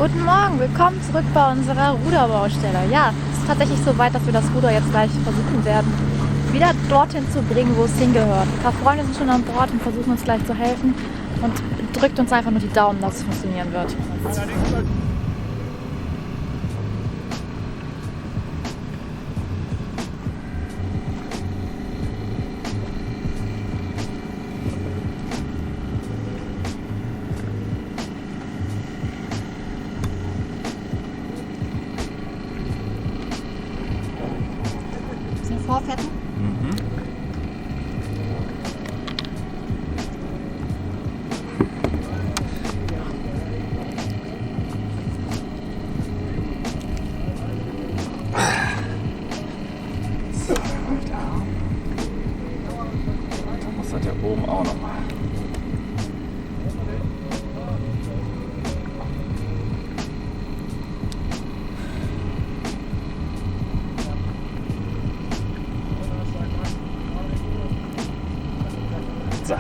Guten Morgen, willkommen zurück bei unserer Ruderbaustelle. Ja, es ist tatsächlich so weit, dass wir das Ruder jetzt gleich versuchen werden, wieder dorthin zu bringen, wo es hingehört. Ein paar Freunde sind schon an Bord und versuchen uns gleich zu helfen und drückt uns einfach nur die Daumen, dass es funktionieren wird. Vorfetten? So, dann muss das ja oben auch noch mal. So.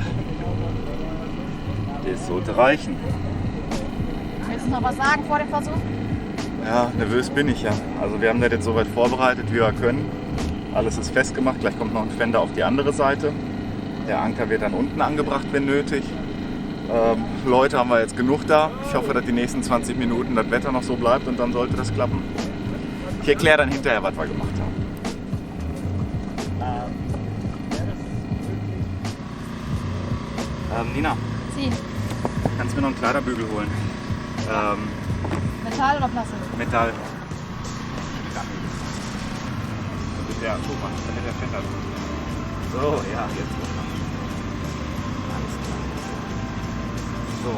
Das sollte reichen. Willst du noch was sagen vor dem Versuch? Ja, nervös bin ich ja. Also wir haben das jetzt soweit vorbereitet, wie wir können. Alles ist festgemacht. Gleich kommt noch ein Fender auf die andere Seite. Der Anker wird dann unten angebracht, wenn nötig. Leute haben wir jetzt genug da. Ich hoffe, dass die nächsten 20 Minuten das Wetter noch so bleibt und dann sollte das klappen. Ich erkläre dann hinterher, was wir gemacht haben. Nina, Sie. kannst du mir noch einen Kleiderbügel holen? Metall oder Plastik? Metall. Ja, guck mal, da wird der Fender drin. So, ja, jetzt wird man. Alles klar. So.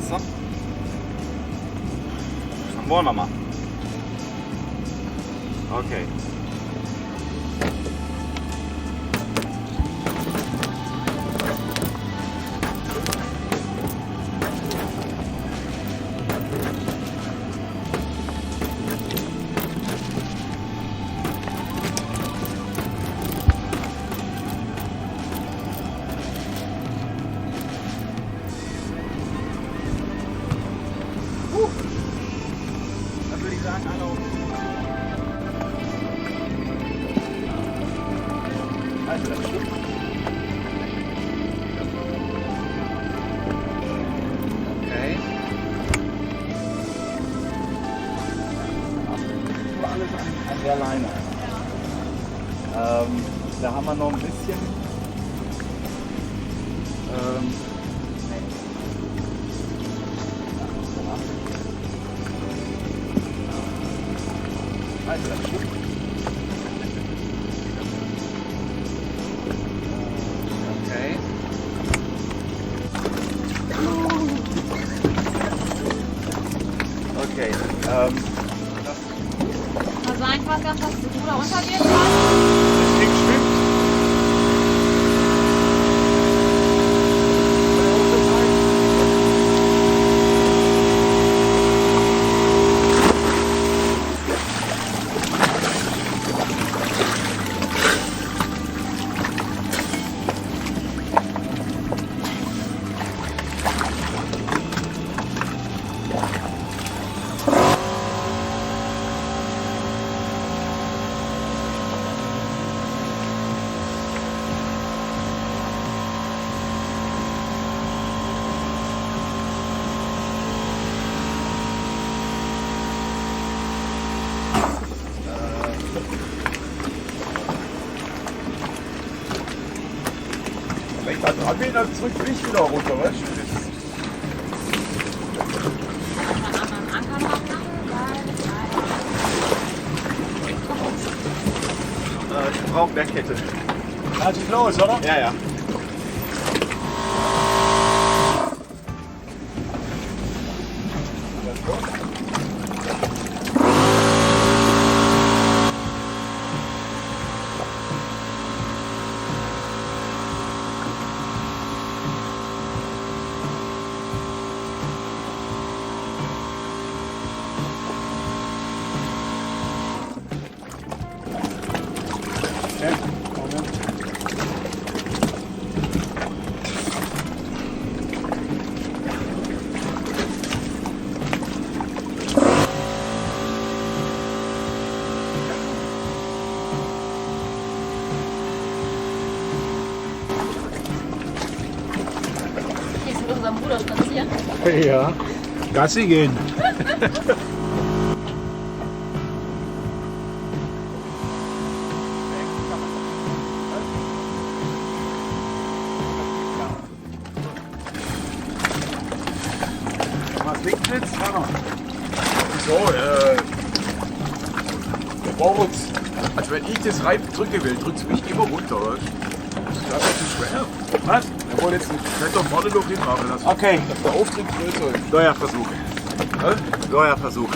So. Dann wollen wir mal. Okay. Dann würde ich sagen, hallo. Also, das stimmt. Okay. Das war alles an der Leine. Da haben wir noch ein bisschen. Also, das stimmt. Okay. Okay. Also einfach ganz, dass das Ruder runtergeht. Das Ding schwimmt. Wenn ich da dran bin, dann drückt mich wieder runter, weißt du? Ich brauche Bergkette. Also los, oder? Ja, ja. Gehst du mit unserem Bruder spazieren? Ja. Gassi gehen. Was liegt jetzt? So, der Boris. Also wenn ich das rein drücke will, drückt es mich immer runter. Weißt? Das ist zu schwer. Was? Er wollte jetzt nicht doch vorne noch hinmachen lassen. Okay, Dass der Auftritt größer ist. neuer Versuch. Neuer Versuch.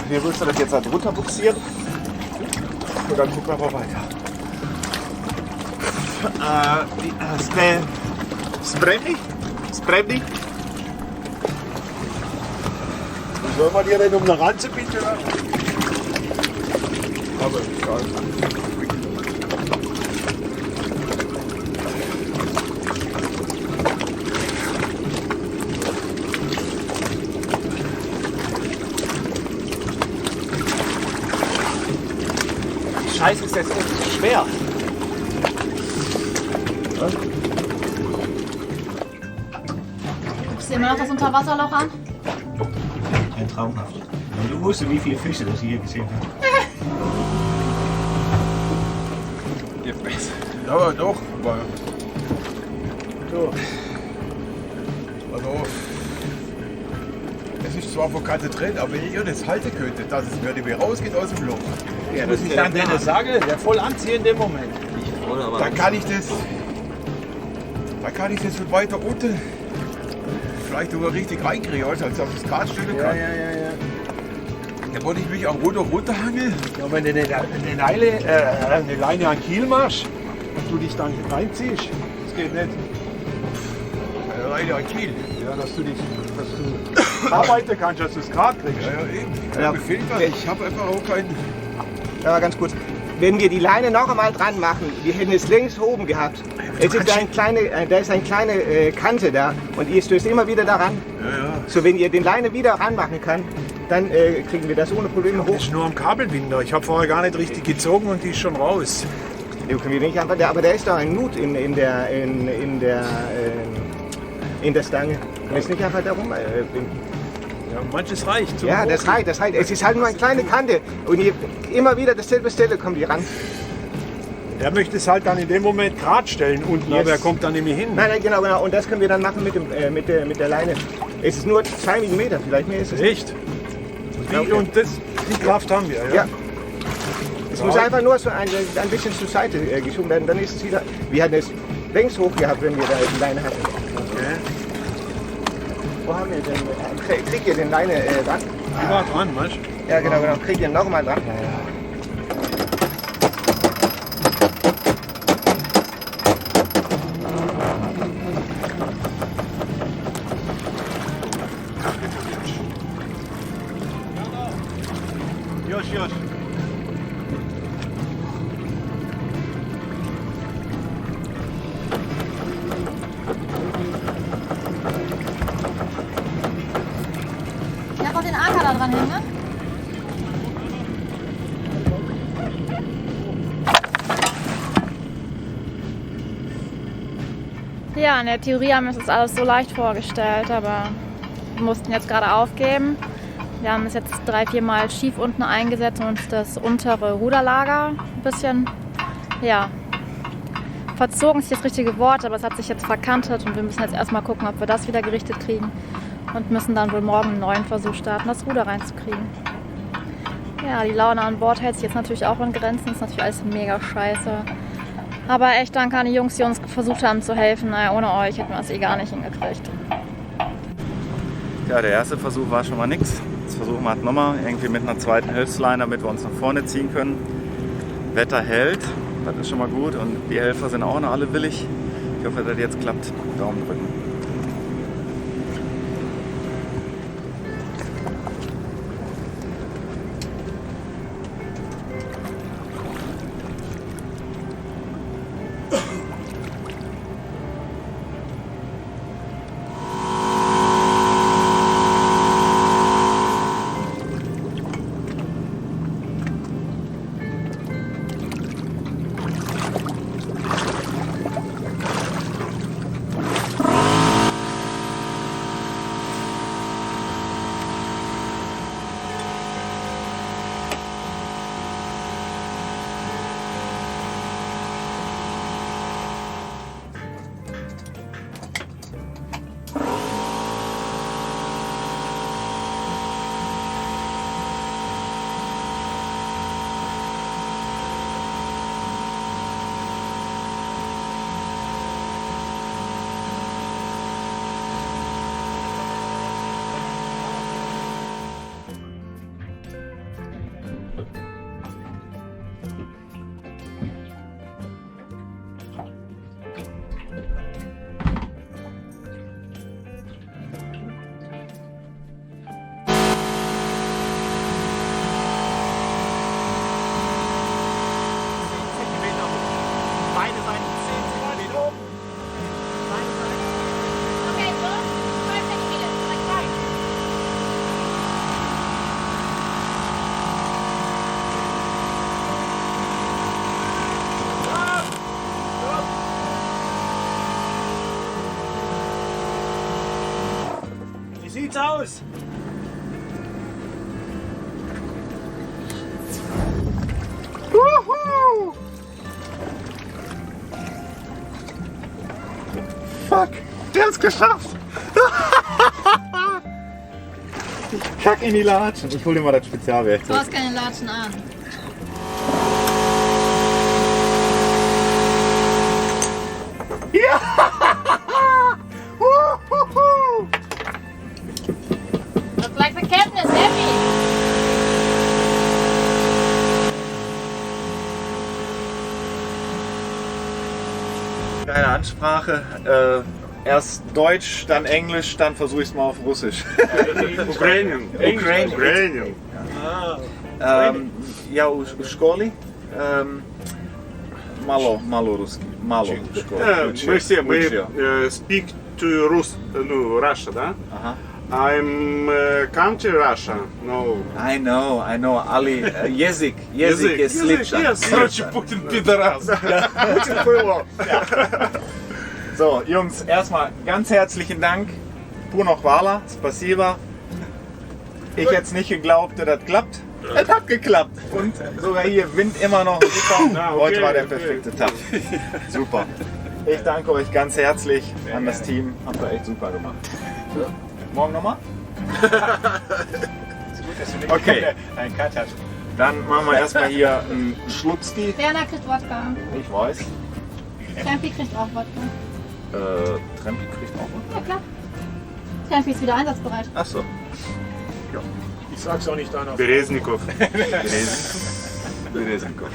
Wie willst du das jetzt halt runterbuxieren? Und dann gucken wir mal weiter. Spremni? Spremni? Soll man dir denn um eine Ranze bitte? Aber egal. Scheiße, ist das echt schwer. Guckst du dir immer noch das Unterwasserloch an? Ein traumhaft. Wenn du wusstest, wie viele Fische das hier gesehen hat. Ja, doch. Aber so. Also, es ist zwar verkannte drin, aber wenn ihr das halten könntet, dass es mir nicht mehr rausgeht aus dem Loch, Ja, muss ich dann denen sagen, der voll anziehen in dem Moment. Dann kann ich das von weiter unten vielleicht sogar richtig reinkriegen, also als ich das Gras stellen kann. Ja. Dann wollte ich mich auch runterhangeln. Ja, wenn du eine Leine an Kiel machst und du dich dann reinziehst, das geht nicht. Rein an Kiel. Ja, dass du arbeiten kannst, dass du es gerade kriegst. Ja, eben. Ja. Mir fehlt das. Ich habe einfach auch keinen. Ja, ganz kurz. Wenn wir die Leine noch einmal dran machen, wir hätten es längst oben gehabt. Es ist da ist eine kleine Kante da und ihr stößt immer wieder daran. Ja. So, wenn ihr den Leine wieder ranmachen kann, dann kriegen wir das ohne Probleme hoch. Das ist nur am Kabelbinder. Ich habe vorher gar nicht richtig gezogen und die ist schon raus. Den können wir nicht einfach, aber da ist doch ein Nut in der Stange. Wir müssen nicht einfach darum binden. Ja, manches reicht. zum Ja, das reicht. Es ist halt nur eine kleine Kante und immer wieder dasselbe Stelle kommen die ran. Er möchte es halt dann in dem Moment gerade stellen unten, Yes. aber er kommt dann nicht mehr hin. Nein, genau. Und das können wir dann machen mit der Leine. Es ist nur 2 mm, vielleicht mehr ist es. Echt? Und die Kraft haben wir, ja? Ja. Es muss einfach nur so ein bisschen zur Seite geschoben werden, dann ist es wieder. Wir hatten es längst hoch gehabt, wenn wir da die Leine hatten. Okay. Wo haben wir denn? Kriegt ihr den Leine dran? Die war dran, weißt du? Ja, genau. Kriegt ihr nochmal dran? Josh. Ich hab auch den Anker da dran hängen, ne? Ja, in der Theorie haben wir uns das alles so leicht vorgestellt, aber wir mussten jetzt gerade aufgeben. Wir haben es jetzt 3-4 Mal schief unten eingesetzt und uns das untere Ruderlager ein bisschen, ja, verzogen ist nicht das richtige Wort, aber es hat sich jetzt verkantet und wir müssen jetzt erstmal gucken, ob wir das wieder gerichtet kriegen und müssen dann wohl morgen einen neuen Versuch starten, das Ruder reinzukriegen. Ja, die Laune an Bord hält sich jetzt natürlich auch in Grenzen, ist natürlich alles mega scheiße. Aber echt danke an die Jungs, die uns versucht haben zu helfen. Naja, ohne euch hätten wir das gar nicht hingekriegt. Ja, der erste Versuch war schon mal nix. Jetzt versuchen wir halt nochmal irgendwie mit einer zweiten Hilfsleine, damit wir uns nach vorne ziehen können. Wetter hält, das ist schon mal gut und die Helfer sind auch noch alle willig. Ich hoffe, dass das jetzt klappt. Daumen drücken. Sieht's aus? Fuck, der hat's geschafft! Kack in die Latschen. Ich hol dir mal das Spezialwerkzeug. Du hast keine Latschen an. Ja! Looks like the captain is happy. Keine Ansprache. Erst Deutsch, dann Englisch, dann versuche ich es mal auf Russisch. Ukrainian. Ukrainian. Ja, у школе. Мало русский. Мало в школе. Мы все, мы speak to Russia, да? Aha. I'm country Russia. No. I know. Ali, язык is слышно. Короче, Путин пидорас. Путин хуйло. So, Jungs, erstmal ganz herzlichen Dank. Puno hvala, spasiba. Ich hätte es nicht geglaubt, dass das klappt. Es hat geklappt. Und sogar hier Wind immer noch super. Heute war der perfekte Tag. Super. Ich danke euch ganz herzlich an das Team. Habt ihr echt super gemacht. So. Morgen nochmal? Okay. Dann machen wir erstmal hier einen Schluckski. Werner kriegt Wodka. Ich weiß. Trampi kriegt auch Wodka. Trampi kriegt auch was? Ja klar. Trampi ist wieder einsatzbereit. Achso. Ich sag's auch nicht einer. Bereznikov. Berezenkov.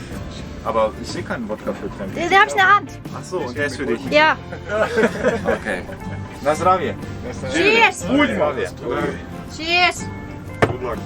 Aber ich sehe keinen Wodka für Trampi. Den hab ich in der Hand. Achso, und der ist für dich. Ja. Okay. Na zdravie. Cheers. Zdravie. Cheers. Good luck.